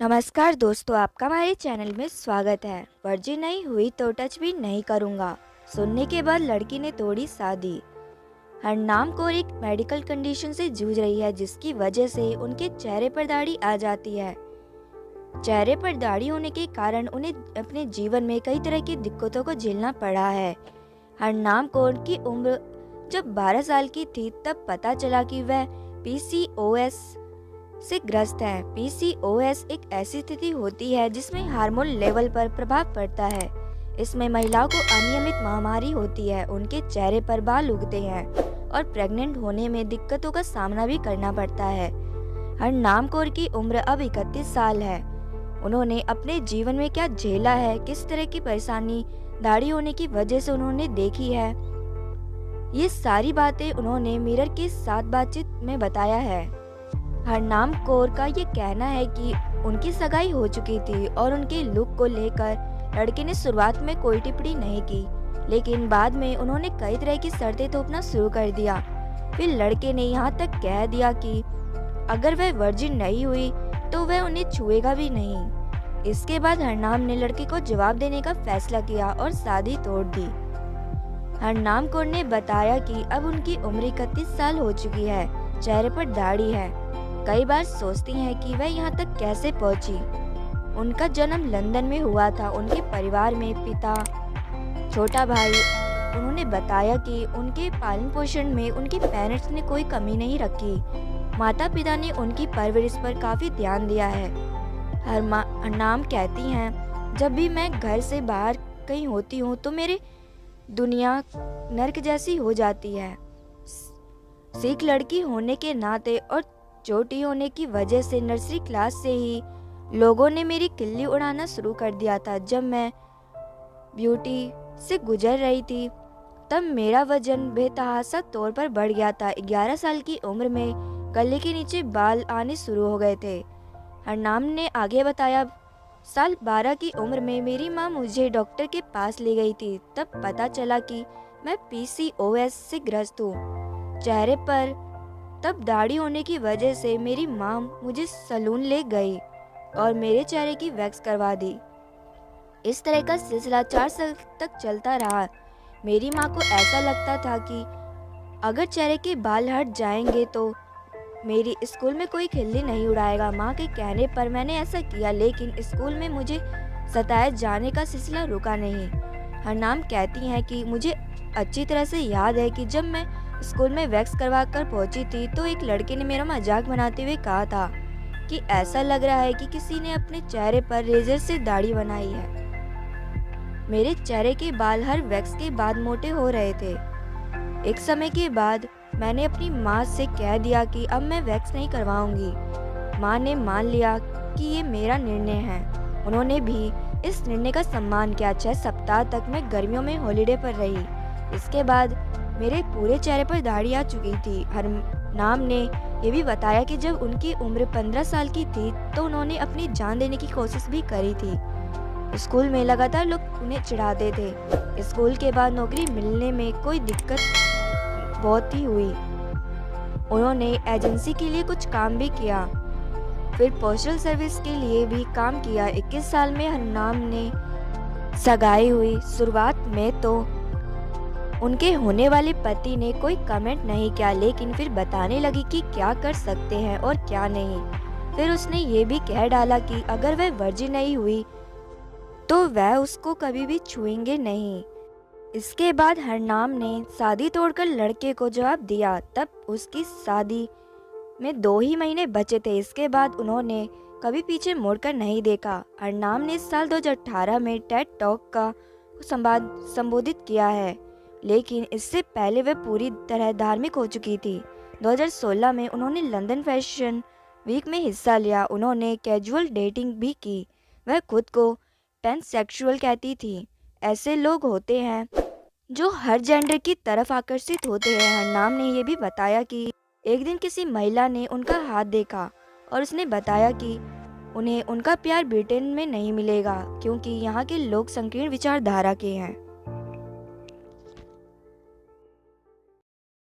नमस्कार दोस्तों, आपका हमारे चैनल में स्वागत है। वर्जिन नहीं हुई तो टच भी नहीं करूंगा। सुनने के बाद लड़की ने तोड़ी शादी। हरनाम कौर एक मेडिकल कंडीशन से जूझ रही है, जिसकी वजह से उनके चेहरे पर दाढ़ी आ जाती है। चेहरे पर दाढ़ी होने के कारण उन्हें अपने जीवन में कई तरह की दिक्कतों को झेलना पड़ा है। हरनाम कौर की उम्र जब 12 साल की थी, तब पता चला कि वह पीसीओएस से ग्रस्त है। पीसीओएस एक ऐसी स्थिति होती है जिसमें हार्मोन लेवल पर प्रभाव पड़ता है। इसमें महिलाओं को अनियमित महामारी होती है, उनके चेहरे पर बाल उगते हैं और प्रेग्नेंट होने में दिक्कतों का सामना भी करना पड़ता है। हरनाम कौर की उम्र अब 31 साल है। उन्होंने अपने जीवन में क्या झेला है, किस तरह की परेशानी दाढ़ी होने की वजह से उन्होंने देखी है, ये सारी बातें उन्होंने मिरर के साथ बातचीत में बताया है। हरनाम कौर का ये कहना है कि उनकी सगाई हो चुकी थी और उनके लुक को लेकर लड़के ने शुरुआत में कोई टिप्पणी नहीं की, लेकिन बाद में उन्होंने कई तरह की शर्तें थोपना शुरू कर दिया। फिर लड़के ने यहाँ तक कह दिया कि अगर वह वर्जिन नहीं हुई तो वह उन्हें छुएगा भी नहीं। इसके बाद हरनाम ने लड़के को जवाब देने का फैसला किया और शादी तोड़ दी। हरनाम कौर ने बताया कि अब उनकी उम्र 31 साल हो चुकी है, चेहरे पर दाढ़ी है। कई बार सोचती हैं कि वह यहाँ तक कैसे पहुंची। उनका जन्म लंदन में हुआ था। उनके परिवार में पिता, छोटा भाई। उन्होंने बताया कि उनके पालन पोषण में उनके पेरेंट्स ने कोई कमी नहीं रखी। माता पिता ने उनकी परवरिश पर काफी ध्यान दिया है। हरनाम कहती हैं, जब भी मैं घर से बाहर कहीं होती हूँ तो मेरे दुनिया नर्क जैसी हो जाती है। सिख लड़की होने के नाते और छोटी होने की वजह से नर्सरी क्लास से ही लोगों ने मेरी खिल्ली उड़ाना शुरू कर दिया था। जब मैं ब्यूटी से गुजर रही थी तब मेरा वजन बेतहाशा तौर पर बढ़ गया था। 11 साल की उम्र में गले के नीचे बाल आने शुरू हो गए थे। हरनाम ने आगे बताया, साल 12 की उम्र में मेरी माँ मुझे डॉक्टर के पास ले गई थी। तब पता चला कि मैं पीसीओएस से ग्रस्त हूँ। चेहरे पर तब दाढ़ी होने की वजह से मेरी माँ मुझे सैलून ले गई और मेरे चेहरे की वैक्स करवा दी। इस तरह का सिलसिला 4 साल तक चलता रहा। मेरी माँ को ऐसा लगता था कि अगर चेहरे के बाल हट जाएंगे तो मेरी स्कूल में कोई खिल्ली नहीं उड़ाएगा। माँ के कहने पर मैंने ऐसा किया, लेकिन स्कूल में मुझे सताए जाने का सिलसिला रुका नहीं। हरनाम कहती हैं कि मुझे अच्छी तरह से याद है कि जब मैं स्कूल में वैक्स करवा कर पहुंची थी तो एक लड़के ने मेरा मजाक बनाते हुए कहा था कि ऐसा लग रहा है कि किसी ने अपने चेहरे पर रेजर से दाढ़ी बनाई है। मेरे चेहरे के बाल हर वैक्स के बाद मोटे हो रहे थे। एक समय के बाद मैंने अपनी माँ से कह दिया कि अब मैं वैक्स नहीं करवाऊंगी। माँ ने मान लिया कि ये मेरा निर्णय है। उन्होंने भी इस निर्णय का सम्मान किया। 6 सप्ताह तक मैं गर्मियों में हॉलिडे पर रही। इसके बाद मेरे पूरे चेहरे पर दाढ़ी आ चुकी थी। हरनाम ने यह भी बताया कि जब उनकी उम्र 15 साल की थी तो उन्होंने अपनी जान देने की कोशिश भी करी थी। स्कूल में लगातार लोग उन्हें चिढ़ाते थे। स्कूल के बाद नौकरी मिलने में कोई दिक्कत बहुत ही हुई। उन्होंने एजेंसी के लिए कुछ काम भी किया, फिर पोस्टल सर्विस के लिए भी काम किया। 21 साल में हरनाम ने सगाई हुई। शुरुआत में तो उनके होने वाले पति ने कोई कमेंट नहीं किया, लेकिन फिर बताने लगी कि क्या कर सकते हैं और क्या नहीं। फिर उसने ये भी कह डाला कि अगर वह वर्जिन नहीं हुई तो वह उसको कभी भी छुएंगे नहीं। इसके बाद हरनाम ने शादी तोड़कर लड़के को जवाब दिया। तब उसकी शादी में 2 ही महीने बचे थे। इसके बाद उन्होंने कभी पीछे मुड़कर नहीं देखा। हरनाम ने साल 2018 में टेड टॉक का संबोधित किया है, लेकिन इससे पहले वह पूरी तरह धार्मिक हो चुकी थी। 2016 में उन्होंने लंदन फैशन वीक में हिस्सा लिया। उन्होंने कैजुअल डेटिंग भी की। वह खुद को पैनसेक्सुअल कहती थी। ऐसे लोग होते हैं जो हर जेंडर की तरफ आकर्षित होते हैं। हरनाम ने यह भी बताया कि एक दिन किसी महिला ने उनका हाथ देखा और उसने बताया कि उन्हें उनका प्यार ब्रिटेन में नहीं मिलेगा, क्योंकि यहाँ के लोग संकीर्ण विचारधारा के हैं।